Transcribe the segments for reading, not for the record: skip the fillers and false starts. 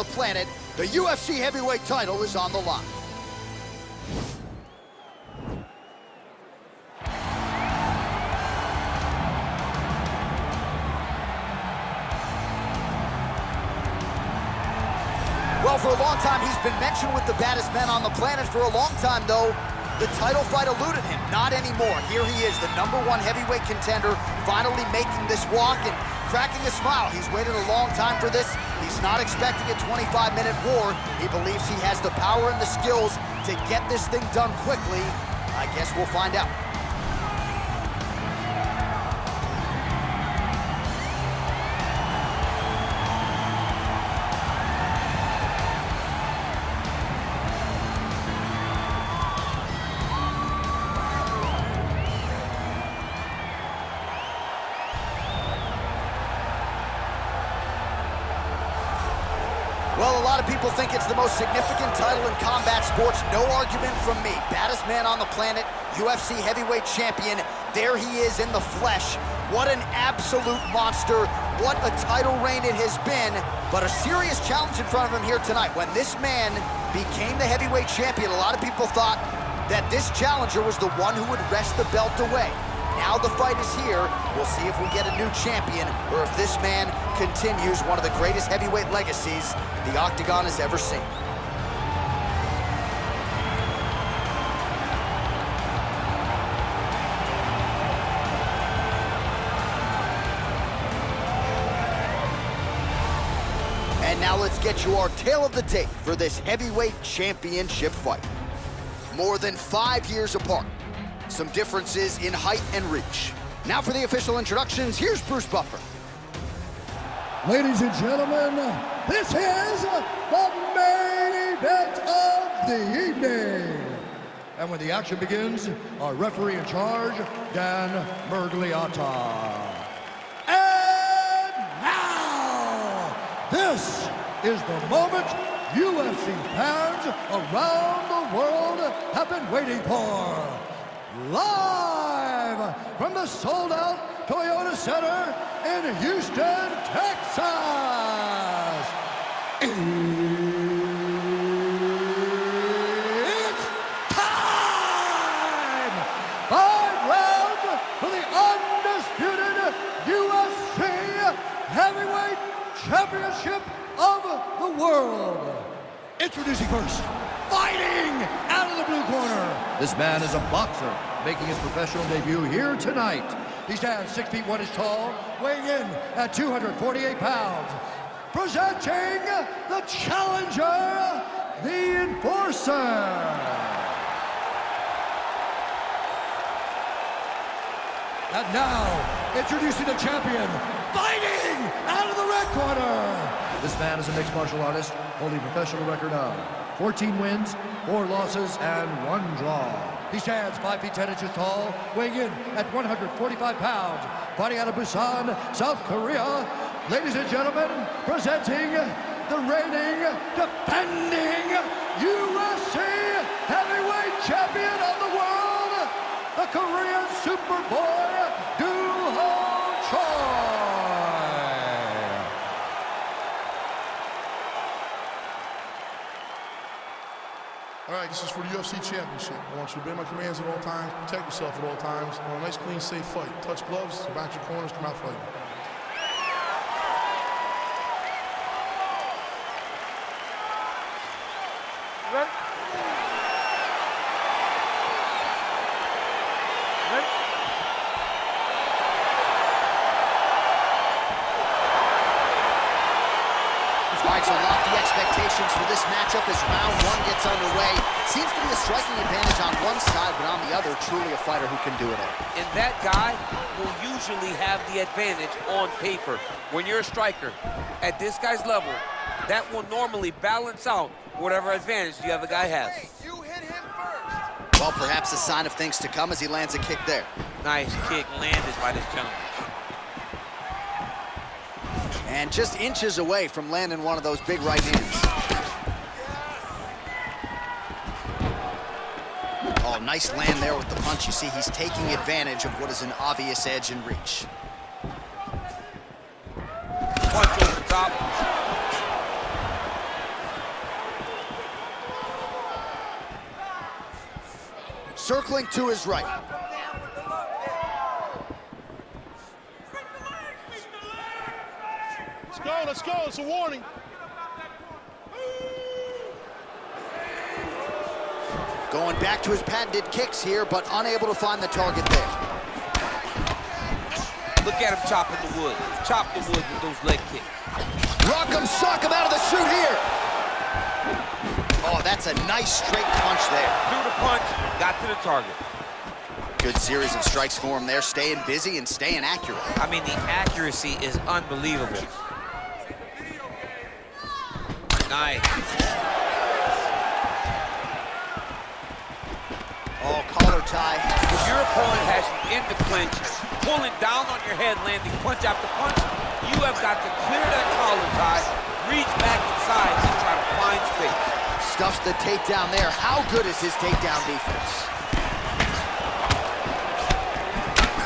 the planet. The UFC heavyweight title is on the line. Well, for a long time, he's been mentioned with the baddest men on the planet. For a long time, though, the title fight eluded him. Not anymore. Here he is, the #1 heavyweight contender, finally making this walk and cracking a smile. He's waited a long time for this. He's not expecting a 25-minute war. He believes he has the power and the skills to get this thing done quickly. I guess we'll find out. Well, a lot of people think it's the most significant title in combat sports. No argument from me. Baddest man on the planet, UFC heavyweight champion. There he is in the flesh. What an absolute monster. What a title reign it has been. But a serious challenge in front of him here tonight. When this man became the heavyweight champion, a lot of people thought that this challenger was the one who would wrest the belt away. Now the fight is here. We'll see if we get a new champion or if this man continues one of the greatest heavyweight legacies the Octagon has ever seen. And now let's get you our tale of the tape for this heavyweight championship fight. More than 5 years apart. Some differences in height and reach. Now for the official introductions, here's Bruce Buffer. Ladies and gentlemen, this is the main event of the evening. And when the action begins, our referee in charge, Dan Mergliata. And now, this is the moment UFC fans around the world have been waiting for. Live from the sold-out Toyota Center in Houston, Texas. It's time! 5 rounds for the undisputed UFC Heavyweight Championship of the world. Introducing first, fighting out of the blue corner. This man is a boxer, making his professional debut here tonight. He stands 6 feet 1 inch tall, weighing in at 248 pounds. Presenting the challenger, the Enforcer. And now, introducing the champion, fighting out of the red corner. This man is a mixed martial artist, holding a professional record of 14 wins, 4 losses, and 1 draw. He stands 5 feet 10 inches tall, weighing in at 145 pounds, fighting out of Busan, South Korea. Ladies and gentlemen, presenting the reigning, defending UFC heavyweight champion of the world, the Korean Superboy, Do-Ho Choi. All right, this is for the UFC Championship. I want you to obey my commands at all times, protect yourself at all times. I want a nice, clean, safe fight. Touch gloves, back your corners, come out fighting. Ready? Ready? All right, so lofty expectations for this matchup as round 1 gets underway. Seems to be a striking advantage on one side, but on the other, truly a fighter who can do it all. And that guy will usually have the advantage on paper. When you're a striker at this guy's level, that will normally balance out whatever advantage the other guy has. Hey, you hit him first. Well, perhaps a sign of things to come as he lands a kick there. Nice kick landed by this gentleman. And just inches away from landing one of those big right hands. Oh, nice land there with the punch. You see, he's taking advantage of what is an obvious edge and reach. Punch over the top. Circling to his right. Let's go, it's a warning. Going back to his patented kicks here, but unable to find the target there. Look at him chopping the wood. Chop the wood with those leg kicks. Rock him, sock him out of the chute here. Oh, that's a nice straight punch there. Threw the punch, got to the target. Good series of strikes for him there, staying busy and staying accurate. I mean, the accuracy is unbelievable. Nice. Oh, collar tie. If your opponent has you in the clinch, pulling down on your head, landing punch after punch, you have got to clear that collar tie, reach back inside, and try to find space. Stuffs the takedown there. How good is his takedown defense?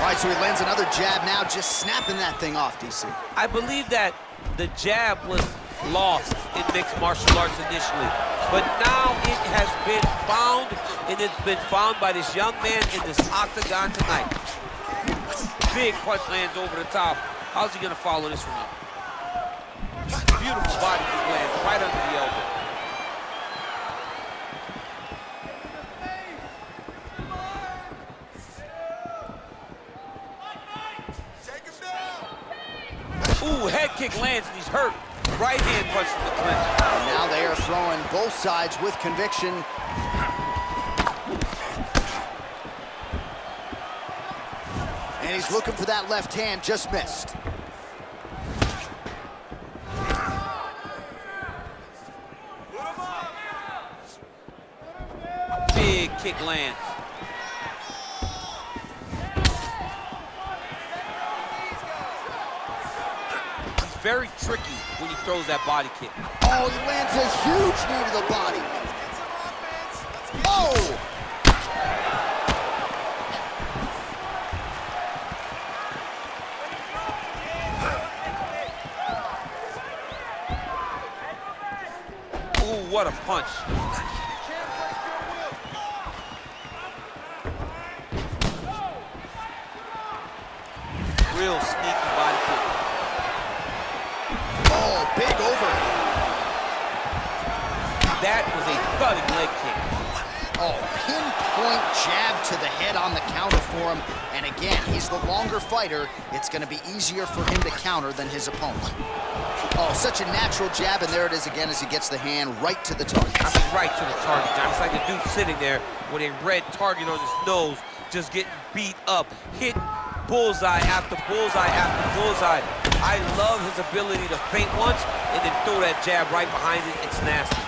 All right, so he lands another jab now, just snapping that thing off, DC. I believe that the jab was lost in mixed martial arts initially, but now it has been found, and it's been found by this young man in this octagon tonight. Big punch lands over the top. How's he gonna follow this one up? Beautiful body kick lands right under the elbow. Ooh, head kick lands and he's hurt. Right hand punch from the clinch. And now they are throwing both sides with conviction. And he's looking for that left hand, just missed. Big kick lands. Very tricky when he throws that body kick. Oh, he lands a huge knee to the body. Oh! Ooh, what a punch. Real sneaky body kick. Oh, big overhand. That was a thudding leg kick. Oh, pinpoint jab to the head on the counter for him. And again, he's the longer fighter. It's going to be easier for him to counter than his opponent. Oh, such a natural jab, and there it is again as he gets the hand right to the target. I mean, right to the target, John. It's like a dude sitting there with a red target on his nose, just getting beat up, hit bullseye after bullseye after bullseye. I love his ability to feint once and then throw that jab right behind it. It's nasty.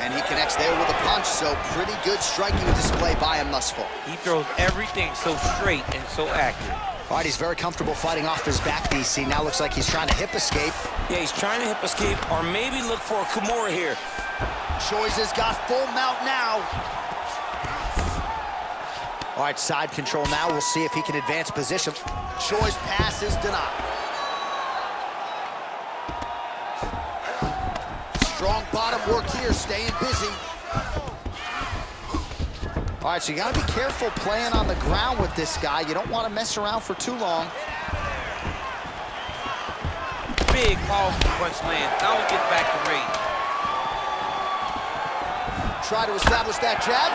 And he connects there with a punch, so pretty good striking display by him thus far. He throws everything so straight and so accurate. All right, he's very comfortable fighting off his back, DC. Now looks like he's trying to hip escape. Yeah, he's trying to hip escape or maybe look for a Kimura here. Choice has got full mount now. All right, side control now. We'll see if he can advance position. Choi's pass is denied. Strong bottom work here, staying busy. All right, so you gotta be careful playing on the ground with this guy. You don't want to mess around for too long. Big, powerful punch lands. Now we get back to range. Try to establish that jab.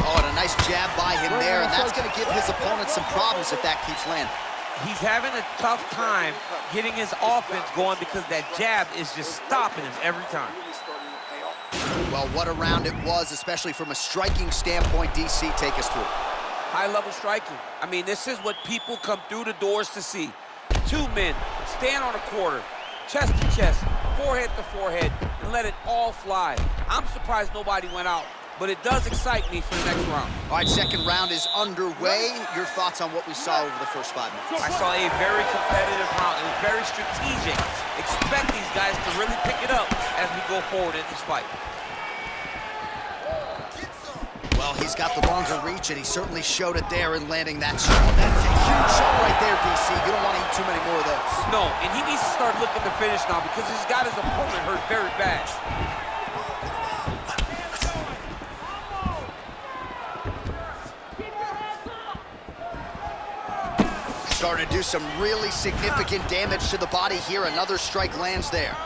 Oh, and a nice jab by him there, and that's gonna give his opponent some problems if that keeps landing. He's having a tough time getting his offense going because that jab is just stopping him every time. Well, what a round it was, especially from a striking standpoint. DC, take us through. High-level striking. I mean, this is what people come through the doors to see. Two men stand on a quarter, chest to chest, forehead to forehead, and let it all fly. I'm surprised nobody went out, but it does excite me for the next round. All right, second round is underway. Your thoughts on what we saw over the first 5 minutes? I saw a very competitive round. It was very strategic. Expect these guys to really pick it up as we go forward in this fight. Well, he he's got the longer reach, and he certainly showed it there in landing that shot. That's a huge shot right there, DC. You don't want to eat too many more of those. No, and he needs to start looking to finish now because he's got his opponent hurt very bad. Starting to do some really significant damage to the body here. Another strike lands there.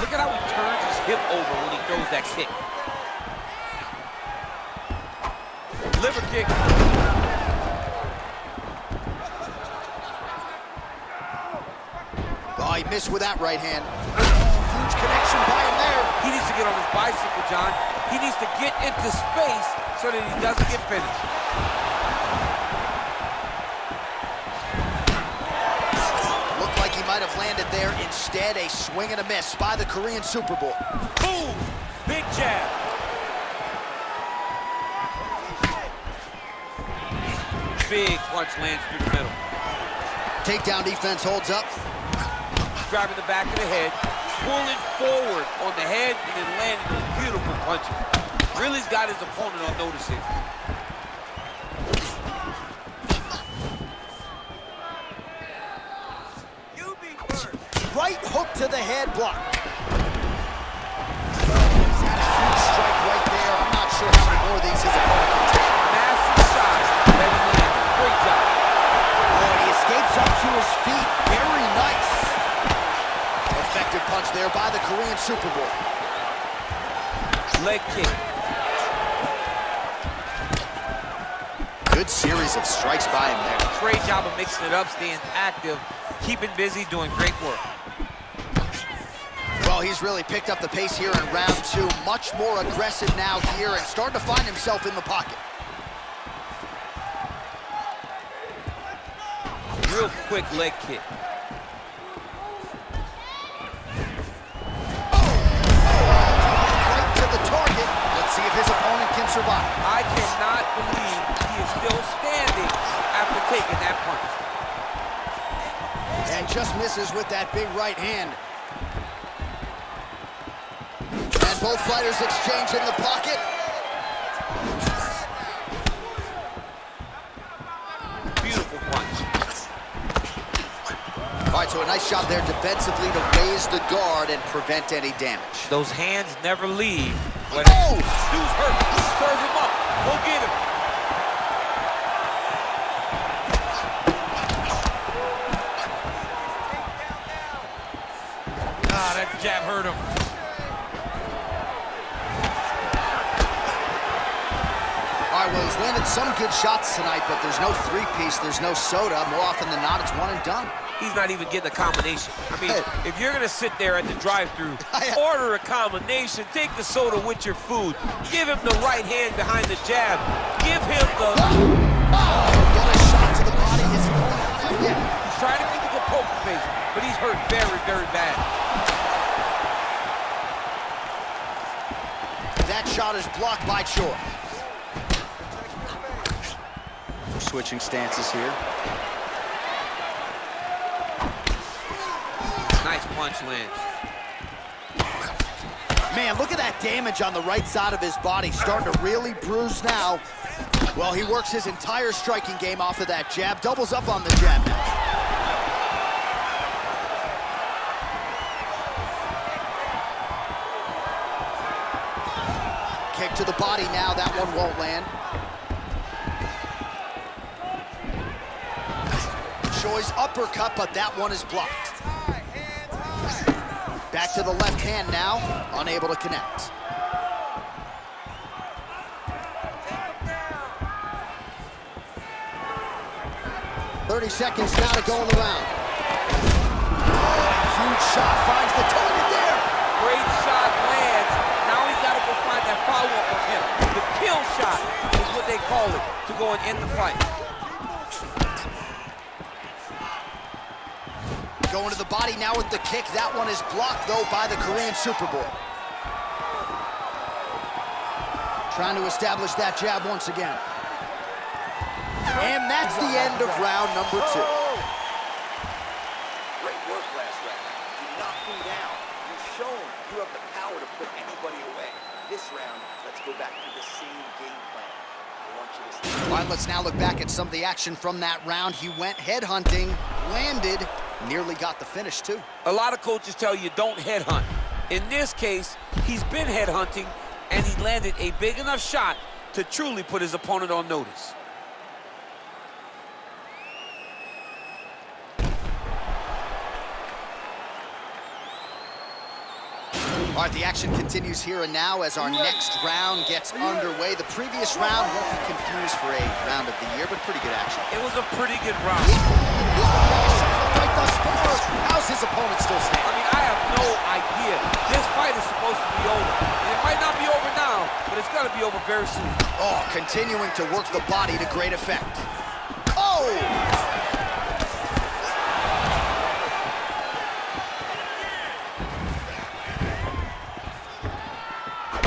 Look at how he turns his hip over when he throws that kick. Liver kick. Oh, he missed with that right hand. Huge connection by him there. He needs to get on his bicycle, John. He needs to get into space so that he doesn't get finished. Looked like he might have landed there. Instead, a swing and a miss by the Korean Super Bowl. Boom! Big jab. Big punch lands through the middle. Takedown defense holds up. Grabbing the back of the head, pulling forward on the head, and then landing those beautiful punches. Really's got his opponent on notice here. You be first. Right hook to the head block. He's had a huge strike right there. I'm not sure how many more of these his opponent can take. Massive shots that he landed. Great job. Oh, and he escapes up to his feet. Very nice. Effective punch there by the Korean Super Bowl. Leg kick. Good series of strikes by him there. Great job of mixing it up, staying active, keeping busy, doing great work. Well, he's really picked up the pace here in round two. Much more aggressive now here and starting to find himself in the pocket. Real quick leg kick. Right to the target. Let's see if his opponent can survive. I cannot believe he is still standing after taking that punch. And just misses with that big right hand. And both fighters exchange in the pocket. Beautiful punch. All right, so a nice shot there defensively to raise the guard and prevent any damage. Those hands never leave. When Oh! dude's hurt, serve him up. Go get him. Ah, that jab hurt him. All right, well, he's landed some good shots tonight, but there's no three-piece, there's no soda. More often than not, it's one and done. He's not even getting a combination. I mean, if you're gonna sit there at the drive-thru, order a combination, take the soda with your food, give him the right hand behind the jab, give him the... Get a shot to the body. Is he going out? Yeah. He's trying to keep a poker face, but he's hurt very, very bad. That shot is blocked by Choi. Switching stances here. Nice punch lands. Man, look at that damage on the right side of his body. Starting to really bruise now. Well, he works his entire striking game off of that jab. Doubles up on the jab now. Kick to the body now. That one won't land. Choi's uppercut, but that one is blocked. Back to the left hand now, unable to connect. "30 seconds now to go in the round." Oh, huge shot, finds the target there. Great shot lands. Now he's got to go find that follow-up of him. The kill shot is what they call it, to go and end the fight. Going to the body now with the kick. That one is blocked, though, by the Korean Super Bowl. Trying to establish that jab once again. And that's the end of round number two. Great work last round. You knocked him down. You've shown you have the power to put anybody away. This All right, let's now look back at some of the action from that round. He went headhunting, landed, nearly got the finish too. A lot of coaches tell you don't headhunt. In this case, he's been headhunting, and he landed a big enough shot to truly put his opponent on notice. All right, the action continues here and now as our next round gets underway. The previous round won't be confused for a round of the year, but pretty good action. It was a pretty good round. Fight thus far. How's his opponent still I standing? mean, I have no idea. This fight is supposed to be over. And it might not be over now, but it's got to be over very soon. Oh, continuing to work the body to great effect. Oh!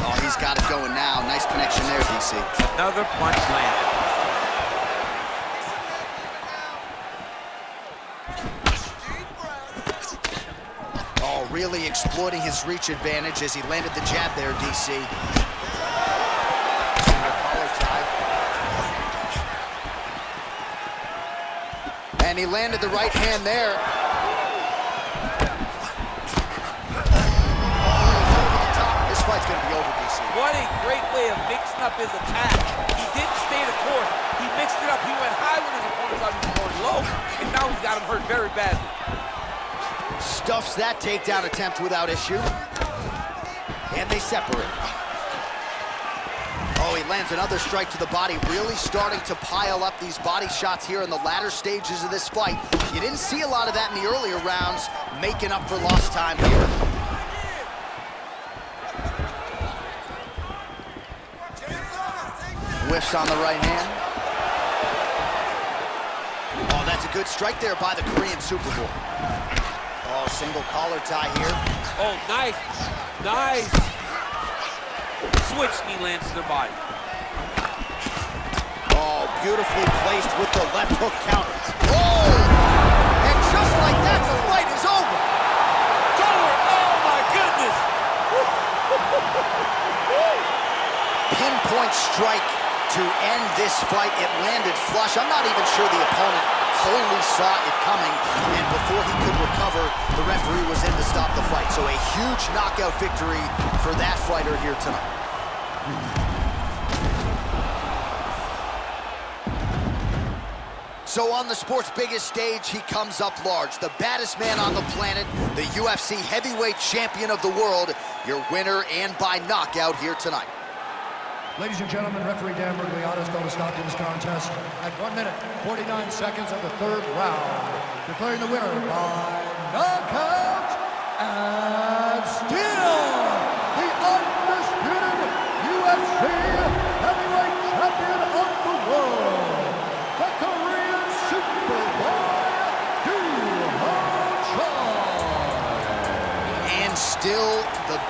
Oh, he's got it going now. Nice connection there, DC. Another punch landed. Oh, really exploiting his reach advantage as he landed the jab there, DC. Single collar tie. And he landed the right hand there. This fight's gonna be over, DC. What a great way of mixing up his attack. He didn't stay the course. He mixed it up. He went high when his opponent thought he was going low, and now he's got him hurt very badly. Stuffs that takedown attempt without issue. And they separate. Oh, he lands another strike to the body, really starting to pile up these body shots here in the latter stages of this fight. You didn't see a lot of that in the earlier rounds, making up for lost time here. Whiffs on the right hand. Oh, that's a good strike there by the Korean Super Bowl. Oh, single collar tie here. Oh, nice. Nice. Switch knee lands to the body. Oh, beautifully placed with the left hook counter. Oh! And just like that, the fight is over. Oh, my goodness. Pinpoint strike to end this fight. It landed flush. I'm not even sure the opponent only saw it coming, and before he could recover, the referee was in to stop the fight. So a huge knockout victory for that fighter here tonight. So on the sport's biggest stage, he comes up large. The baddest man on the planet, the UFC heavyweight champion of the world, your winner and by knockout here tonight. Ladies and gentlemen, referee Dan Bergliano is going to stop this contest at 1 minute, 49 seconds of the third round, declaring the winner by knockout and still the undisputed UFC heavyweight champion of the world, the Korean Superboy, Choi. And still the